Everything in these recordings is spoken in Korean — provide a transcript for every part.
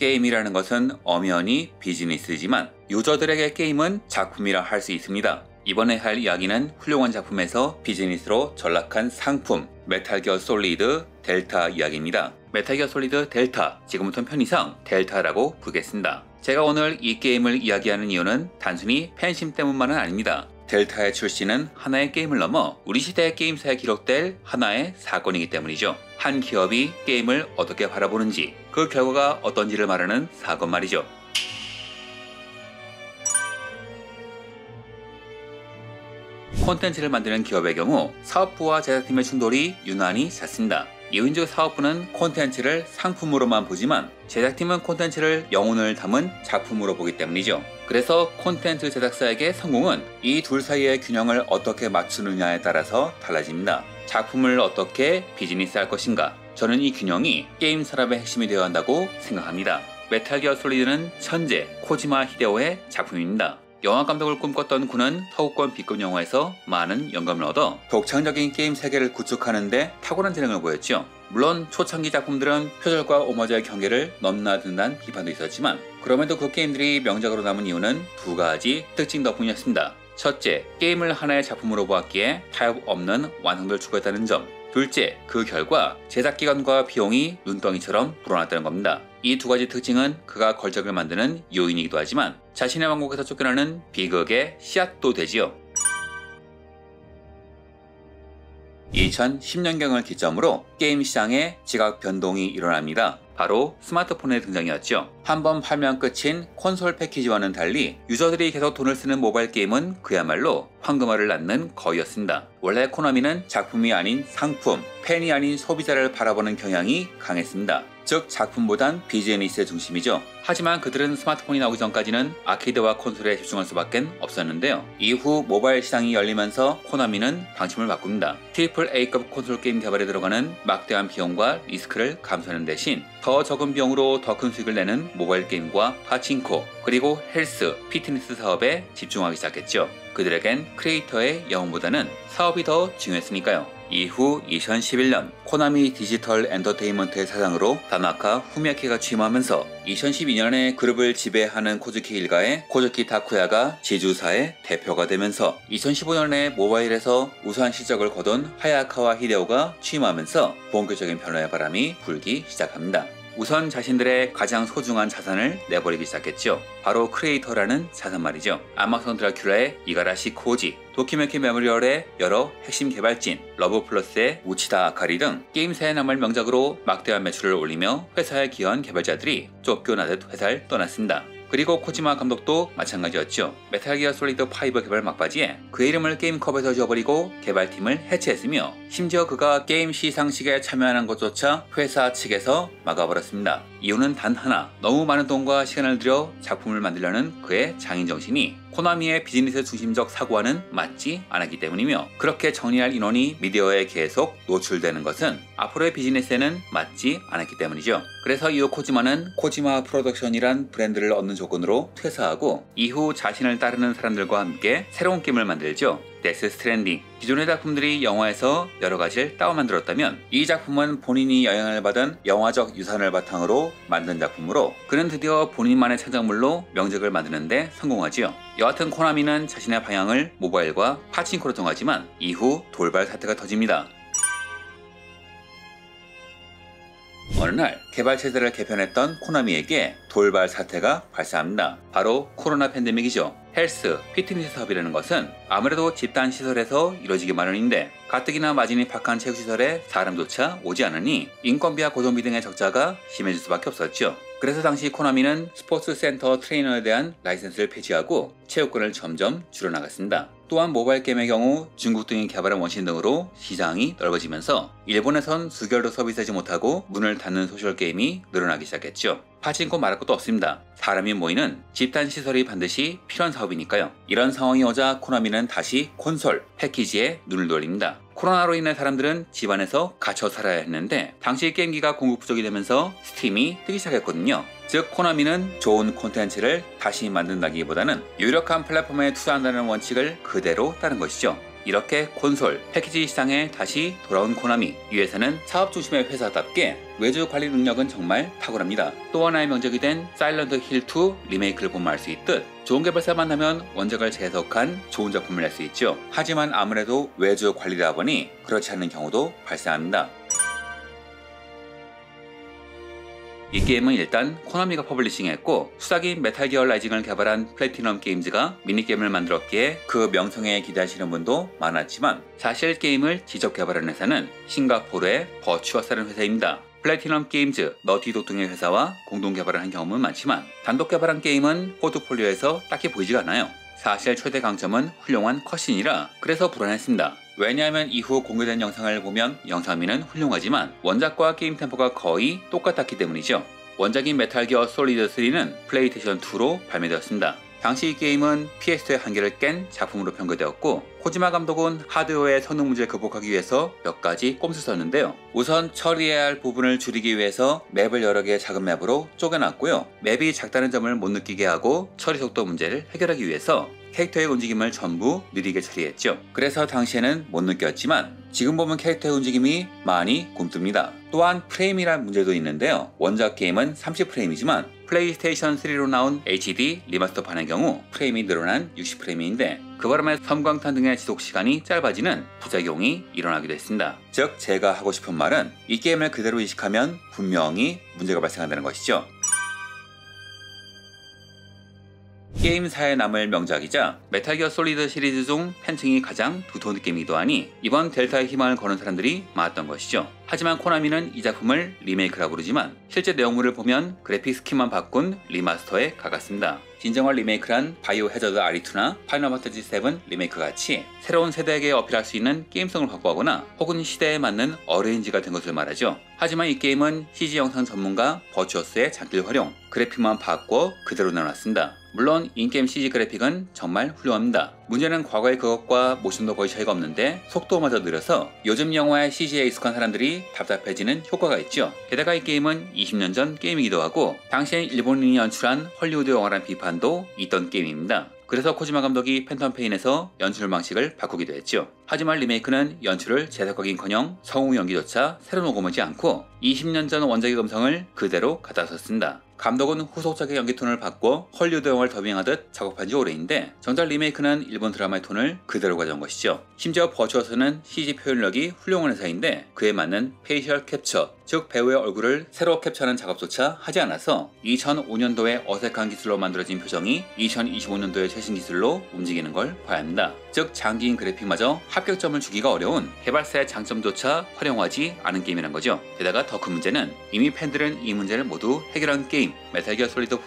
게임이라는 것은 엄연히 비즈니스지만 유저들에게 게임은 작품이라 할 수 있습니다. 이번에 할 이야기는 훌륭한 작품에서 비즈니스로 전락한 상품 메탈 기어 솔리드 델타 이야기입니다. 메탈 기어 솔리드 델타, 지금부터는 편의상 델타라고 부르겠습니다. 제가 오늘 이 게임을 이야기하는 이유는 단순히 팬심 때문만은 아닙니다. 델타의 출시는 하나의 게임을 넘어 우리 시대의 게임사에 기록될 하나의 사건이기 때문이죠. 한 기업이 게임을 어떻게 바라보는지, 그 결과가 어떤지를 말하는 사건 말이죠. 콘텐츠를 만드는 기업의 경우 사업부와 제작팀의 충돌이 유난히 잦습니다. 이유인 즉 사업부는 콘텐츠를 상품으로만 보지만 제작팀은 콘텐츠를 영혼을 담은 작품으로 보기 때문이죠. 그래서 콘텐츠 제작사에게 성공은 이 둘 사이의 균형을 어떻게 맞추느냐에 따라서 달라집니다. 작품을 어떻게 비즈니스할 것인가, 저는 이 균형이 게임 산업의 핵심이 되어야 한다고 생각합니다. 메탈 기어 솔리드는 천재 코지마 히데오의 작품입니다. 영화 감독을 꿈꿨던 그는 서구권 B급 영화에서 많은 영감을 얻어 독창적인 게임 세계를 구축하는 데 탁월한 재능을 보였죠. 물론 초창기 작품들은 표절과 오마주의 경계를 넘나든다는 비판도 있었지만 그럼에도 그 게임들이 명작으로 남은 이유는 두 가지 특징 덕분이었습니다. 첫째, 게임을 하나의 작품으로 보았기에 타협 없는 완성도를 추구했다는 점. 둘째, 그 결과 제작기간과 비용이 눈덩이처럼 불어났다는 겁니다. 이 두 가지 특징은 그가 걸작을 만드는 요인이기도 하지만 자신의 왕국에서 쫓겨나는 비극의 씨앗도 되지요. 2010년경을 기점으로 게임 시장에 지각 변동이 일어납니다. 바로 스마트폰의 등장이었죠. 한번 팔면 끝인 콘솔 패키지와는 달리 유저들이 계속 돈을 쓰는 모바일 게임은 그야말로 황금알을 낳는 거위였습니다. 원래 코나미는 작품이 아닌 상품, 팬이 아닌 소비자를 바라보는 경향이 강했습니다. 즉 작품보단 비즈니스의 중심이죠. 하지만 그들은 스마트폰이 나오기 전까지는 아케이드와 콘솔에 집중할 수밖에 없었는데요. 이후 모바일 시장이 열리면서 코나미는 방침을 바꿉니다. AAA급 콘솔 게임 개발에 들어가는 막대한 비용과 리스크를 감수하는 대신 더 적은 비용으로 더 큰 수익을 내는 모바일 게임과 파친코, 그리고 헬스, 피트니스 사업에 집중하기 시작했죠. 그들에겐 크리에이터의 영웅보다는 사업이 더 중요했으니까요. 이후 2011년 코나미 디지털 엔터테인먼트의 사장으로 다나카 후미야키가 취임하면서 2012년에 그룹을 지배하는 코즈키 일가의 코즈키 타쿠야가 지주사의 대표가 되면서 2015년에 모바일에서 우수한 실적을 거둔 하야카와 히데오가 취임하면서 본격적인 변화의 바람이 불기 시작합니다. 우선 자신들의 가장 소중한 자산을 내버리기 시작했죠. 바로 크리에이터라는 자산 말이죠. 암막성 드라큘라의 이가라시 코지, 도키메키 메모리얼의 여러 핵심 개발진, 러브플러스의 우치다 아카리 등 게임사에 남을 명작으로 막대한 매출을 올리며 회사에 기여한 개발자들이 쫓겨나듯 회사를 떠났습니다. 그리고 코지마 감독도 마찬가지였죠. 메탈 기어 솔리드 5 개발 막바지에 그의 이름을 게임컵에서 지워버리고 개발팀을 해체했으며 심지어 그가 게임 시상식에 참여하는 것조차 회사 측에서 막아버렸습니다. 이유는 단 하나, 너무 많은 돈과 시간을 들여 작품을 만들려는 그의 장인정신이 코나미의 비즈니스 중심적 사고와는 맞지 않았기 때문이며, 그렇게 정리할 인원이 미디어에 계속 노출되는 것은 앞으로의 비즈니스에는 맞지 않았기 때문이죠. 그래서 이후 코지마는 코지마 프로덕션이란 브랜드를 얻는 조건으로 퇴사하고 이후 자신을 따르는 사람들과 함께 새로운 게임을 만들죠. 데스 스트랜딩. 기존의 작품들이 영화에서 여러 가지를 따와 만들었다면 이 작품은 본인이 영향을 받은 영화적 유산을 바탕으로 만든 작품으로 그는 드디어 본인만의 창작물로 명작을 만드는데 성공하지요. 여하튼 코나미는 자신의 방향을 모바일과 파친코로 정하지만 이후 돌발 사태가 터집니다. 어느 날 개발 체제를 개편했던 코나미에게 돌발 사태가 발생합니다. 바로 코로나 팬데믹이죠. 헬스, 피트니스 사업이라는 것은 아무래도 집단 시설에서 이루어지기 마련인데 가뜩이나 마진이 박한 체육시설에 사람조차 오지 않으니 인건비와 고정비 등의 적자가 심해질 수밖에 없었죠. 그래서 당시 코나미는 스포츠 센터 트레이너에 대한 라이센스를 폐지하고 체육관을 점점 줄여나갔습니다. 또한 모바일 게임의 경우 중국 등이 개발한 원신 등으로 시장이 넓어지면서 일본에선 수개월도 서비스하지 못하고 문을 닫는 소셜 게임이 늘어나기 시작했죠. 파친코 말할 것도 없습니다. 사람이 모이는 집단 시설이 반드시 필요한 사업이니까요. 이런 상황이 오자 코나미는 다시 콘솔, 패키지에 눈을 돌립니다. 코로나로 인해 사람들은 집안에서 갇혀 살아야 했는데 당시 게임기가 공급 부족이 되면서 스팀이 뜨기 시작했거든요. 즉 코나미는 좋은 콘텐츠를 다시 만든다기보다는 유력한 플랫폼에 투자한다는 원칙을 그대로 따른 것이죠. 이렇게 콘솔, 패키지 시장에 다시 돌아온 코나미. 이에서는 사업 중심의 회사답게 외주 관리 능력은 정말 탁월합니다. 또 하나의 명작이 된 사일런트 힐 2 리메이크를 보면 알 수 있듯 좋은 개발사만 하면 원작을 재해석한 좋은 작품을 낼 수 있죠. 하지만 아무래도 외주 관리다 보니 그렇지 않는 경우도 발생합니다. 이 게임은 일단 코나미가 퍼블리싱했고 수작인 메탈 기어 라이징을 개발한 플래티넘 게임즈가 미니게임을 만들었기에 그 명성에 기대하시는 분도 많았지만 사실 게임을 직접 개발한 회사는 싱가포르의 버추어스라는 회사입니다. 플래티넘 게임즈, 너티독 등의 회사와 공동 개발을 한 경험은 많지만 단독 개발한 게임은 포트폴리오에서 딱히 보이지가 않아요. 사실 최대 강점은 훌륭한 컷신이라 그래서 불안했습니다. 왜냐하면 이후 공개된 영상을 보면 영상미는 훌륭하지만 원작과 게임 템포가 거의 똑같았기 때문이죠. 원작인 메탈 기어 솔리드 3는 플레이스테이션 2로 발매되었습니다. 당시 이 게임은 PS2의 한계를 깬 작품으로 평가되었고 코지마 감독은 하드웨어의 성능 문제를 극복하기 위해서 몇 가지 꼼수를 썼는데요. 우선 처리해야 할 부분을 줄이기 위해서 맵을 여러 개의 작은 맵으로 쪼개놨고요. 맵이 작다는 점을 못 느끼게 하고 처리 속도 문제를 해결하기 위해서 캐릭터의 움직임을 전부 느리게 처리했죠. 그래서 당시에는 못 느꼈지만 지금 보면 캐릭터의 움직임이 많이 굼뜹니다. 또한 프레임이란 문제도 있는데요. 원작 게임은 30프레임이지만 플레이스테이션 3로 나온 HD 리마스터판의 경우 프레임이 늘어난 60프레임인데 그 바람에 섬광탄 등의 지속시간이 짧아지는 부작용이 일어나기도 했습니다. 즉 제가 하고 싶은 말은 이 게임을 그대로 이식하면 분명히 문제가 발생한다는 것이죠. 게임사에 남을 명작이자 메탈 기어 솔리드 시리즈 중 팬층이 가장 두터운 게임이기도 하니 이번 델타의 희망을 거는 사람들이 많았던 것이죠. 하지만 코나미는 이 작품을 리메이크라 부르지만 실제 내용물을 보면 그래픽 스킨만 바꾼 리마스터에 가깝습니다. 진정한 리메이크란 바이오 해저드 RE2나 파이널 판타지 7 리메이크 같이 새로운 세대에게 어필할 수 있는 게임성을 확보하거나 혹은 시대에 맞는 어레인지가 된 것을 말하죠. 하지만 이 게임은 CG 영상 전문가 버추어스의 장기를 활용, 그래픽만 바꿔 그대로 내놨습니다. 물론 인게임 CG 그래픽은 정말 훌륭합니다. 문제는 과거의 그것과 모션도 거의 차이가 없는데 속도마저 느려서 요즘 영화의 CG에 익숙한 사람들이 답답해지는 효과가 있죠. 게다가 이 게임은 20년 전 게임이기도 하고 당시엔 일본인이 연출한 헐리우드 영화란 비판도 있던 게임입니다. 그래서 코지마 감독이 팬텀 페인에서 연출 방식을 바꾸기도 했죠. 하지만 리메이크는 연출을 재석하긴커녕 성우 연기조차 새로 녹음하지 않고 20년 전 원작의 감성을 그대로 갖다 썼습니다. 감독은 후속작의 연기 톤을 바꿔 헐리우드 영화를 더빙하듯 작업한 지 오래인데 정작 리메이크는 일본 드라마의 톤을 그대로 가져온 것이죠. 심지어 버추어스는 CG 표현력이 훌륭한 회사인데 그에 맞는 페이셜 캡처, 즉 배우의 얼굴을 새로 캡처하는 작업조차 하지 않아서 2005년도에 어색한 기술로 만들어진 표정이 2025년도의 최신 기술로 움직이는 걸 봐야 합니다. 즉 장기인 그래픽마저 합격점을 주기가 어려운 개발사의 장점조차 활용하지 않은 게임이란 거죠. 게다가 더 큰 문제는 이미 팬들은 이 문제를 모두 해결한 게임 메탈 기어 솔리드 5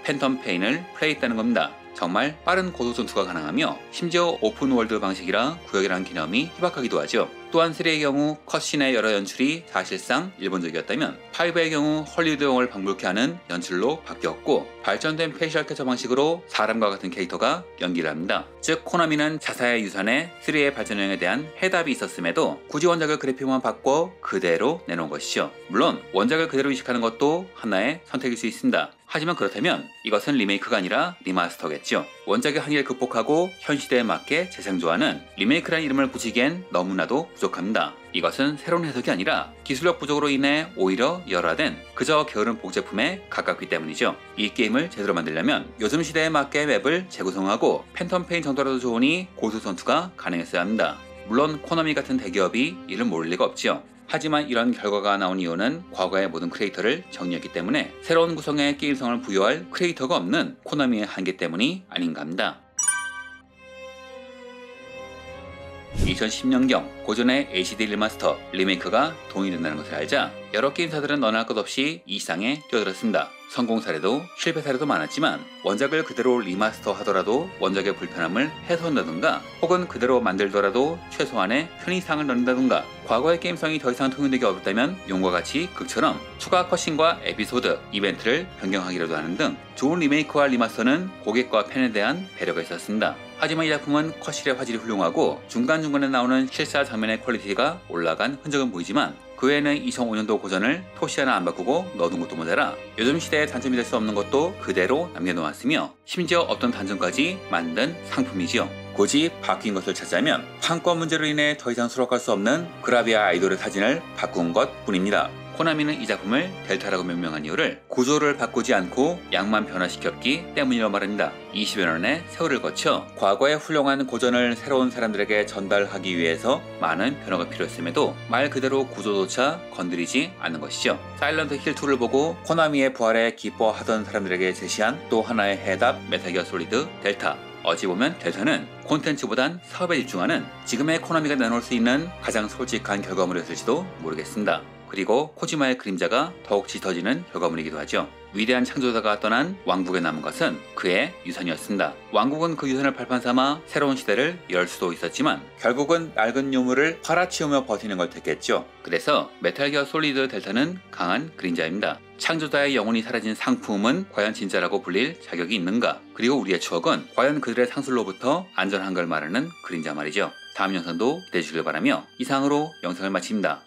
팬텀 페인을 플레이했다는 겁니다. 정말 빠른 고속 전투가 가능하며 심지어 오픈월드 방식이라 구역이라는 개념이 희박하기도 하죠. 또한 3의 경우 컷신의 여러 연출이 사실상 일본적이었다면 5의 경우 헐리우드 영화를 방불케 하는 연출로 바뀌었고 발전된 페이셜 캡처 방식으로 사람과 같은 캐릭터가 연기를 합니다. 즉 코나미는 자사의 유산에 3의 발전형에 대한 해답이 있었음에도 굳이 원작을 그래픽만 바꿔 그대로 내놓은 것이죠. 물론 원작을 그대로 이식하는 것도 하나의 선택일 수 있습니다. 하지만 그렇다면 이것은 리메이크가 아니라 리마스터겠죠. 원작의 한계를 극복하고 현 시대에 맞게 재창조하는 리메이크라는 이름을 붙이기엔 너무나도 부족합니다. 이것은 새로운 해석이 아니라 기술력 부족으로 인해 오히려 열화된 그저 게으른 복제품에 가깝기 때문이죠. 이 게임을 제대로 만들려면 요즘 시대에 맞게 맵을 재구성하고 팬텀 페인 정도라도 좋으니 고속 전투가 가능했어야 합니다. 물론 코나미 같은 대기업이 이를 모를 리가 없지요. 하지만 이런 결과가 나온 이유는 과거의 모든 크리에이터를 정리했기 때문에 새로운 구성의 게임성을 부여할 크리에이터가 없는 코나미의 한계 때문이 아닌가 합니다. 2010년경 고전의 HD 리마스터 리메이크가 동의된다는 것을 알자 여러 게임사들은 너나 할 것 없이 이 시장에 뛰어들었습니다. 성공 사례도 실패 사례도 많았지만 원작을 그대로 리마스터 하더라도 원작의 불편함을 해소한다든가 혹은 그대로 만들더라도 최소한의 편의사항을 넣는다든가 과거의 게임성이 더 이상 통용되기 어렵다면 용과 같이 극처럼 추가 컷신과 에피소드, 이벤트를 변경하기라도 하는 등 좋은 리메이크와 리마스터는 고객과 팬에 대한 배려가 있었습니다. 하지만 이 작품은 컷실의 화질이 훌륭하고 중간중간에 나오는 실사 장면의 퀄리티가 올라간 흔적은 보이지만 그 외에는 2005년도 고전을 토시 하나 안 바꾸고 넣어둔 것도 모자라 요즘 시대에 단점이 될 수 없는 것도 그대로 남겨놓았으며 심지어 어떤 단점까지 만든 상품이지요. 굳이 바뀐 것을 찾자면 판권 문제로 인해 더 이상 수록할 수 없는 그라비아 아이돌의 사진을 바꾼 것 뿐입니다. 코나미는 이 작품을 델타라고 명명한 이유를 구조를 바꾸지 않고 양만 변화시켰기 때문이라고 말합니다. 20여 년의 세월을 거쳐 과거의 훌륭한 고전을 새로운 사람들에게 전달하기 위해서 많은 변화가 필요했음에도 말 그대로 구조조차 건드리지 않는 것이죠. 사일런트 힐 2를 보고 코나미의 부활에 기뻐하던 사람들에게 제시한 또 하나의 해답, 메탈 기어 솔리드 델타. 어찌 보면 델타는 콘텐츠보단 사업에 집중하는 지금의 코나미가 내놓을 수 있는 가장 솔직한 결과물이었을지도 모르겠습니다. 그리고 코지마의 그림자가 더욱 짙어지는 결과물이기도 하죠. 위대한 창조자가 떠난 왕국에 남은 것은 그의 유산이었습니다. 왕국은 그 유산을 발판 삼아 새로운 시대를 열 수도 있었지만 결국은 낡은 유물을 팔아치우며 버티는 걸 택했죠. 그래서 메탈 기어 솔리드 델타는 강한 그림자입니다. 창조자의 영혼이 사라진 상품은 과연 진짜라고 불릴 자격이 있는가? 그리고 우리의 추억은 과연 그들의 상술로부터 안전한 걸 말하는 그림자 말이죠. 다음 영상도 기대해 주길 바라며 이상으로 영상을 마칩니다.